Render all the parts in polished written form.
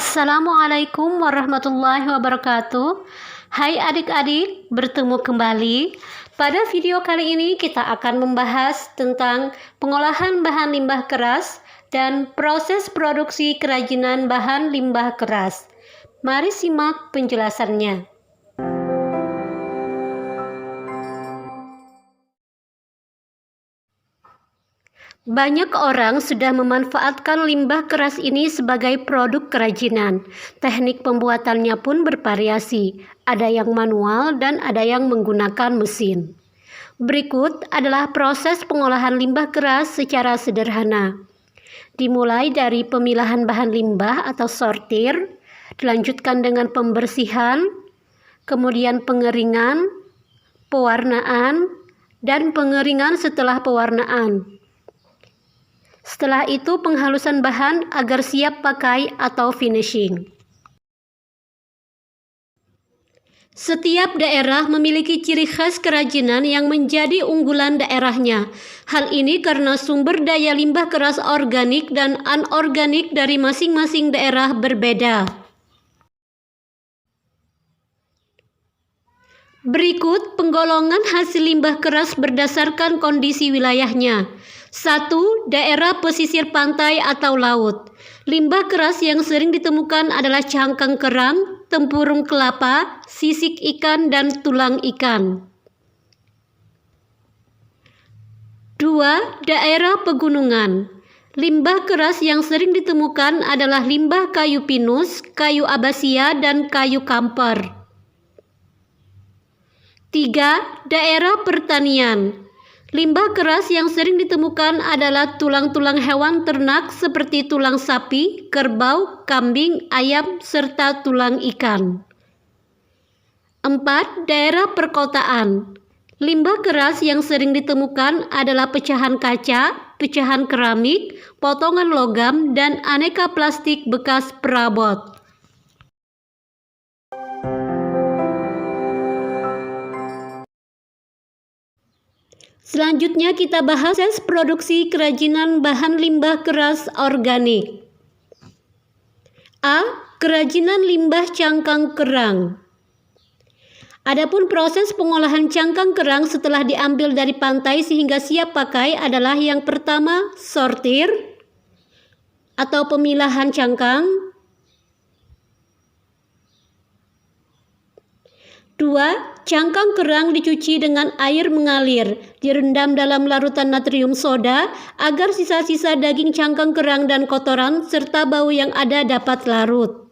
Assalamualaikum warahmatullahi wabarakatuh. Hai adik-adik, bertemu kembali. Pada video kali ini kita akan membahas tentang pengolahan bahan limbah keras dan proses produksi kerajinan bahan limbah keras. Mari simak penjelasannya. Banyak orang sudah memanfaatkan limbah keras ini sebagai produk kerajinan. Teknik pembuatannya pun bervariasi, ada yang manual dan ada yang menggunakan mesin. Berikut adalah proses pengolahan limbah keras secara sederhana. Dimulai dari pemilahan bahan limbah atau sortir, dilanjutkan dengan pembersihan, kemudian pengeringan, pewarnaan, dan pengeringan setelah pewarnaan. Setelah itu penghalusan bahan agar siap pakai atau finishing. Setiap daerah memiliki ciri khas kerajinan yang menjadi unggulan daerahnya. Hal ini karena sumber daya limbah keras organik dan anorganik dari masing-masing daerah berbeda. Berikut penggolongan hasil limbah keras berdasarkan kondisi wilayahnya. 1. Daerah pesisir pantai atau laut. Limbah keras yang sering ditemukan adalah cangkang kerang, tempurung kelapa, sisik ikan, dan tulang ikan. 2. Daerah pegunungan. Limbah keras yang sering ditemukan adalah limbah kayu pinus, kayu abasia, dan kayu kamper. 3. Daerah pertanian. Limbah keras yang sering ditemukan adalah tulang-tulang hewan ternak seperti tulang sapi, kerbau, kambing, ayam, serta tulang ikan. 4. Daerah perkotaan. Limbah keras yang sering ditemukan adalah pecahan kaca, pecahan keramik, potongan logam, dan aneka plastik bekas perabot. Selanjutnya kita bahas proses produksi kerajinan bahan limbah keras organik. A. Kerajinan limbah cangkang kerang. Adapun proses pengolahan cangkang kerang setelah diambil dari pantai sehingga siap pakai adalah yang pertama sortir atau pemilahan cangkang. 2. Cangkang kerang dicuci dengan air mengalir, direndam dalam larutan natrium soda agar sisa-sisa daging cangkang kerang dan kotoran serta bau yang ada dapat larut.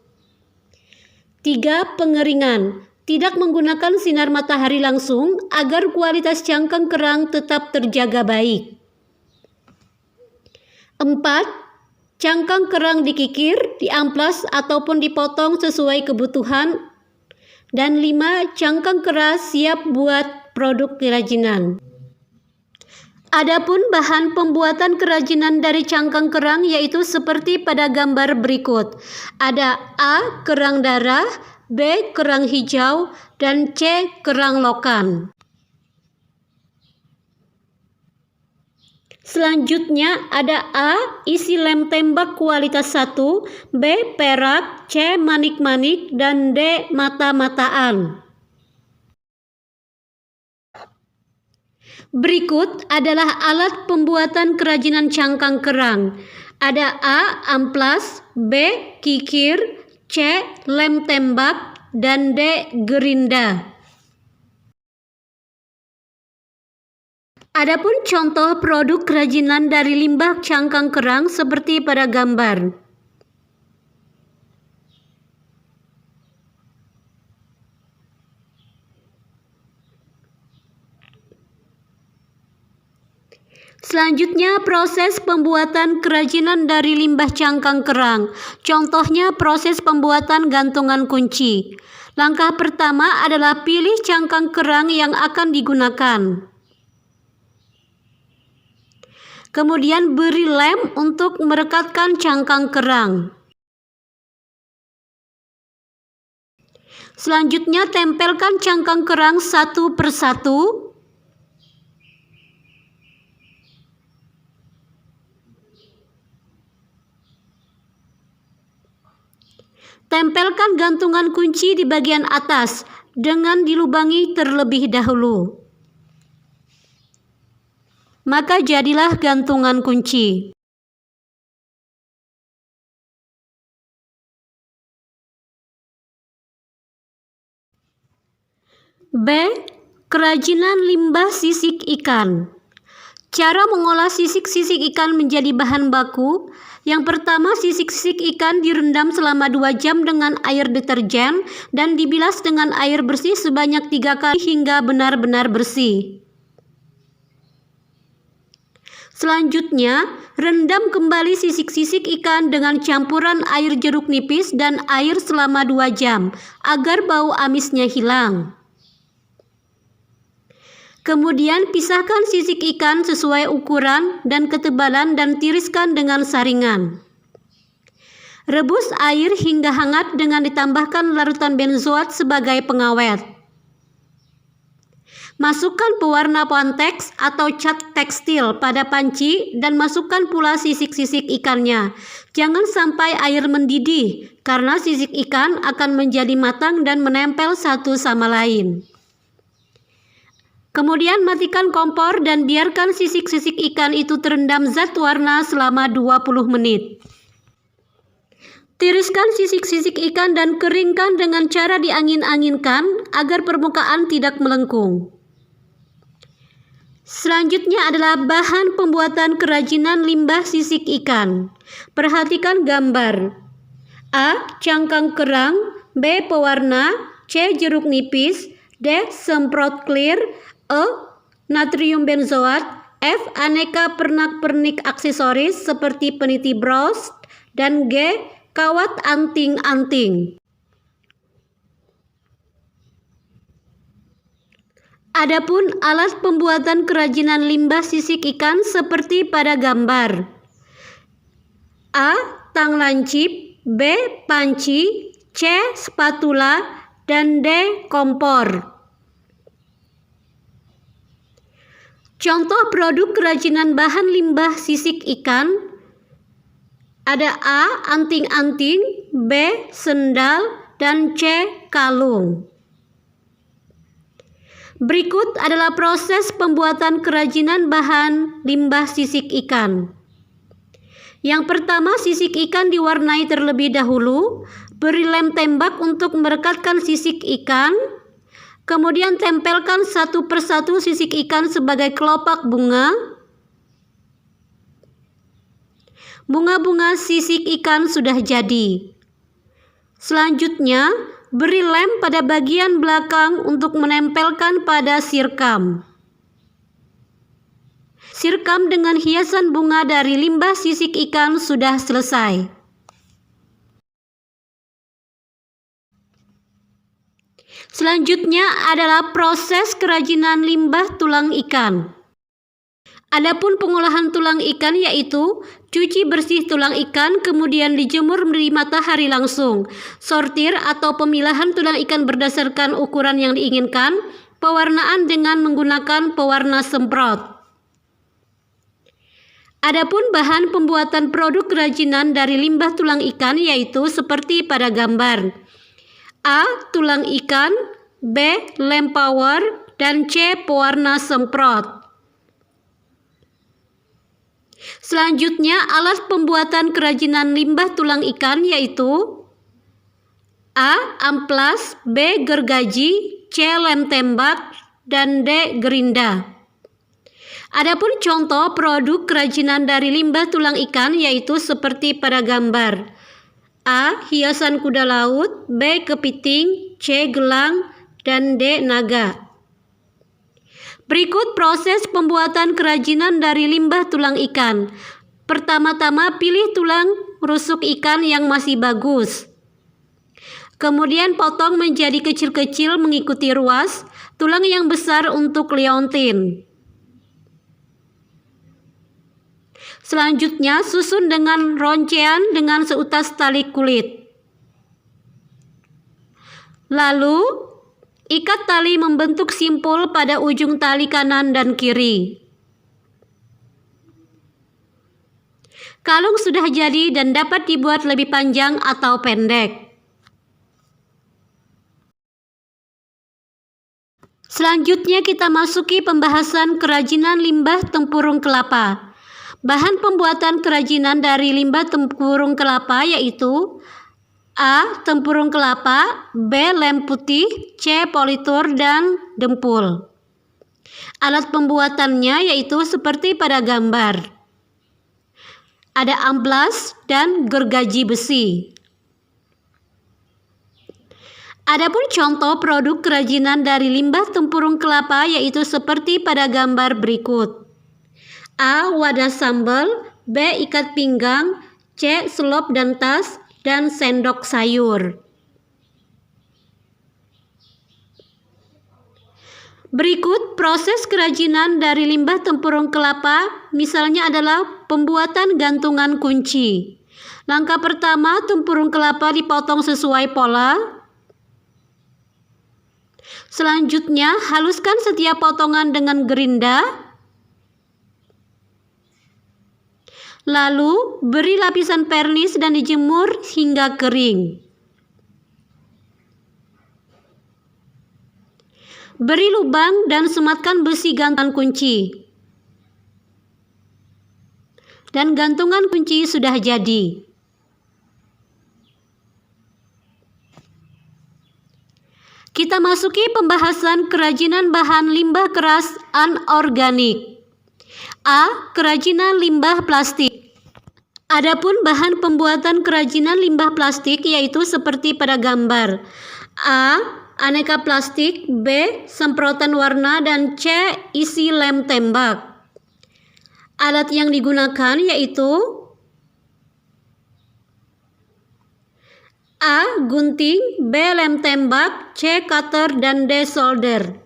3. Pengeringan. Tidak menggunakan sinar matahari langsung agar kualitas cangkang kerang tetap terjaga baik. 4. Cangkang kerang dikikir, diamplas ataupun dipotong sesuai kebutuhan. Dan 5. Cangkang keras siap buat produk kerajinan. Adapun bahan pembuatan kerajinan dari cangkang kerang yaitu seperti pada gambar berikut. Ada A. Kerang darah, B. Kerang hijau, dan C. Kerang lokan. Selanjutnya ada A. Isi lem tembak kualitas 1, B. Perak, C. Manik-manik, dan D. Mata-mataan. Berikut adalah alat pembuatan kerajinan cangkang kerang. Ada A. Amplas, B. Kikir, C. Lem tembak, dan D. Gerinda. Adapun contoh produk kerajinan dari limbah cangkang kerang seperti pada gambar. Selanjutnya proses pembuatan kerajinan dari limbah cangkang kerang. Contohnya proses pembuatan gantungan kunci. Langkah pertama adalah pilih cangkang kerang yang akan digunakan. Kemudian beri lem untuk merekatkan cangkang kerang. Selanjutnya tempelkan cangkang kerang satu persatu. Tempelkan gantungan kunci di bagian atas dengan dilubangi terlebih dahulu. Maka jadilah gantungan kunci. B. Kerajinan limbah sisik ikan. Cara mengolah sisik-sisik ikan menjadi bahan baku. Yang pertama, sisik-sisik ikan direndam selama 2 jam dengan air deterjen dan dibilas dengan air bersih sebanyak 3 kali hingga benar-benar bersih. Selanjutnya, rendam kembali sisik-sisik ikan dengan campuran air jeruk nipis dan air selama 2 jam agar bau amisnya hilang. Kemudian pisahkan sisik ikan sesuai ukuran dan ketebalan dan tiriskan dengan saringan. Rebus air hingga hangat dengan ditambahkan larutan benzoat sebagai pengawet. Masukkan pewarna Pontex atau cat tekstil pada panci dan masukkan pula sisik-sisik ikannya. Jangan sampai air mendidih karena sisik ikan akan menjadi matang dan menempel satu sama lain. Kemudian matikan kompor dan biarkan sisik-sisik ikan itu terendam zat warna selama 20 menit. Tiriskan sisik-sisik ikan dan keringkan dengan cara diangin-anginkan agar permukaan tidak melengkung. Selanjutnya adalah bahan pembuatan kerajinan limbah sisik ikan. Perhatikan gambar. A. Cangkang kerang. B. Pewarna. C. Jeruk nipis. D. Semprot clear. E. Natrium benzoat. F. Aneka pernak-pernik aksesoris seperti peniti bros. Dan G. Kawat anting-anting. Adapun alat pembuatan kerajinan limbah sisik ikan seperti pada gambar. A. Tang lancip. B. Panci. C. Spatula. Dan D. Kompor. Contoh produk kerajinan bahan limbah sisik ikan ada A. Anting-anting, B. Sendal, dan C. Kalung. Berikut adalah proses pembuatan kerajinan bahan limbah sisik ikan. Yang pertama, sisik ikan diwarnai terlebih dahulu. Beri lem tembak untuk merekatkan sisik ikan. Kemudian tempelkan satu persatu sisik ikan sebagai kelopak bunga. Bunga-bunga sisik ikan sudah jadi. Selanjutnya, beri lem pada bagian belakang untuk menempelkan pada sirkam. Sirkam dengan hiasan bunga dari limbah sisik ikan sudah selesai. Selanjutnya adalah proses kerajinan limbah tulang ikan. Adapun pengolahan tulang ikan yaitu cuci bersih tulang ikan, kemudian dijemur di matahari langsung, sortir atau pemilahan tulang ikan berdasarkan ukuran yang diinginkan, pewarnaan dengan menggunakan pewarna semprot. Adapun bahan pembuatan produk kerajinan dari limbah tulang ikan yaitu seperti pada gambar. A. Tulang ikan. B. Lem power. Dan C. Pewarna semprot. Selanjutnya, alat pembuatan kerajinan limbah tulang ikan yaitu A. Amplas. B. Gergaji. C. Lem tembak. Dan D. Gerinda. Adapun contoh produk kerajinan dari limbah tulang ikan yaitu seperti pada gambar. A. Hiasan kuda laut. B. Kepiting. C. Gelang. Dan D. Naga. Berikut proses pembuatan kerajinan dari limbah tulang ikan. Pertama-tama pilih tulang rusuk ikan yang masih bagus. Kemudian potong menjadi kecil-kecil mengikuti ruas. Tulang yang besar untuk liontin. Selanjutnya susun dengan roncean dengan seutas tali kulit. Lalu ikat tali membentuk simpul pada ujung tali kanan dan kiri. Kalung sudah jadi dan dapat dibuat lebih panjang atau pendek. Selanjutnya kita masuki pembahasan kerajinan limbah tempurung kelapa. Bahan pembuatan kerajinan dari limbah tempurung kelapa yaitu A. Tempurung kelapa, B. lem putih, C. politur, dan dempul. Alat pembuatannya yaitu seperti pada gambar. Ada amplas dan gergaji besi. Adapun contoh produk kerajinan dari limbah tempurung kelapa yaitu seperti pada gambar berikut. A. Wadah sambal, B. Ikat pinggang, C. Selop dan tas, dan sendok sayur. Berikut proses kerajinan dari limbah tempurung kelapa, misalnya adalah pembuatan gantungan kunci. Langkah pertama, tempurung kelapa dipotong sesuai pola. Selanjutnya, haluskan setiap potongan dengan gerinda. Lalu, beri lapisan vernis dan dijemur hingga kering. Beri lubang dan sematkan besi gantungan kunci. Dan gantungan kunci sudah jadi. Kita masuki pembahasan kerajinan bahan limbah keras anorganik. A. Kerajinan limbah plastik. Adapun bahan pembuatan kerajinan limbah plastik yaitu seperti pada gambar. A. Aneka plastik, B. Semprotan warna, dan C. Isi lem tembak. Alat yang digunakan yaitu A. Gunting, B. lem tembak, C. cutter, dan D. solder.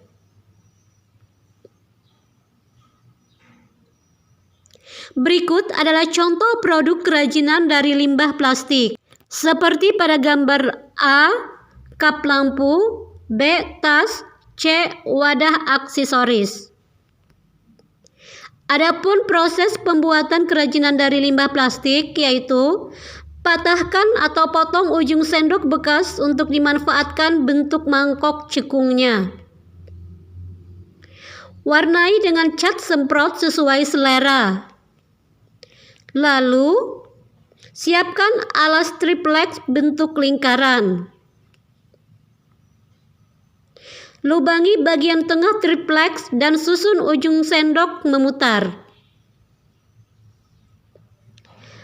Berikut adalah contoh produk kerajinan dari limbah plastik. Seperti pada gambar A. Kap lampu, B. tas, C. wadah aksesoris. Adapun proses pembuatan kerajinan dari limbah plastik yaitu patahkan atau potong ujung sendok bekas untuk dimanfaatkan bentuk mangkok cekungnya. Warnai dengan cat semprot sesuai selera. Lalu, siapkan alas triplex bentuk lingkaran. Lubangi bagian tengah triplex dan susun ujung sendok memutar.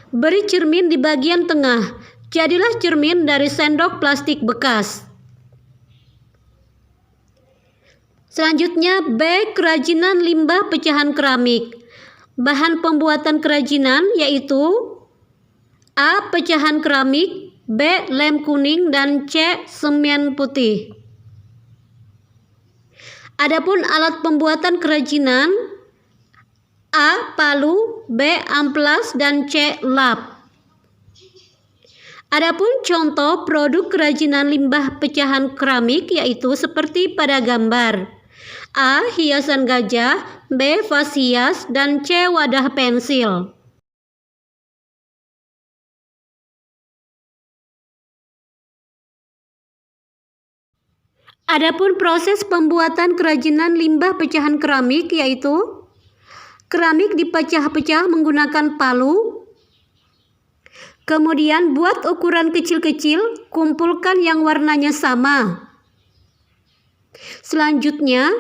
Beri cermin di bagian tengah. Jadilah cermin dari sendok plastik bekas. Selanjutnya B. Kerajinan limbah pecahan keramik. Bahan pembuatan kerajinan yaitu A. Pecahan keramik, B. lem kuning, dan C. semen putih. Adapun alat pembuatan kerajinan A. Palu, B. amplas, dan C. lap. Adapun contoh produk kerajinan limbah pecahan keramik yaitu seperti pada gambar. A. Hiasan gajah, B. vas hias, dan C. wadah pensil. Adapun proses pembuatan kerajinan limbah pecahan keramik yaitu keramik dipecah-pecah menggunakan palu. Kemudian buat ukuran kecil-kecil, kumpulkan yang warnanya sama. Selanjutnya,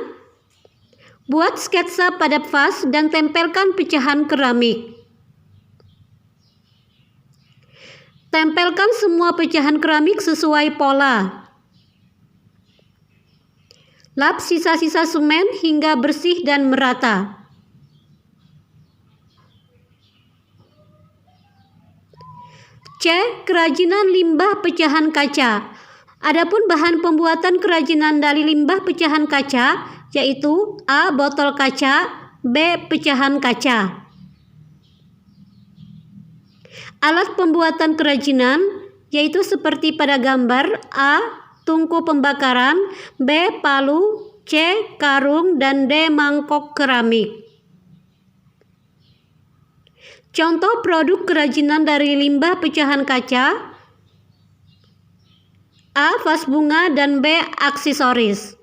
buat sketsa pada vas dan tempelkan pecahan keramik. Tempelkan semua pecahan keramik sesuai pola. Lap sisa-sisa semen hingga bersih dan merata. C. Kerajinan limbah pecahan kaca. Adapun bahan pembuatan kerajinan dari limbah pecahan kaca yaitu A. botol kaca, B. pecahan kaca. Alat pembuatan kerajinan yaitu seperti pada gambar A. tungku pembakaran, B. palu, C. karung, dan D. mangkok keramik. Contoh produk kerajinan dari limbah pecahan kaca A. vas bunga, dan B. aksesoris.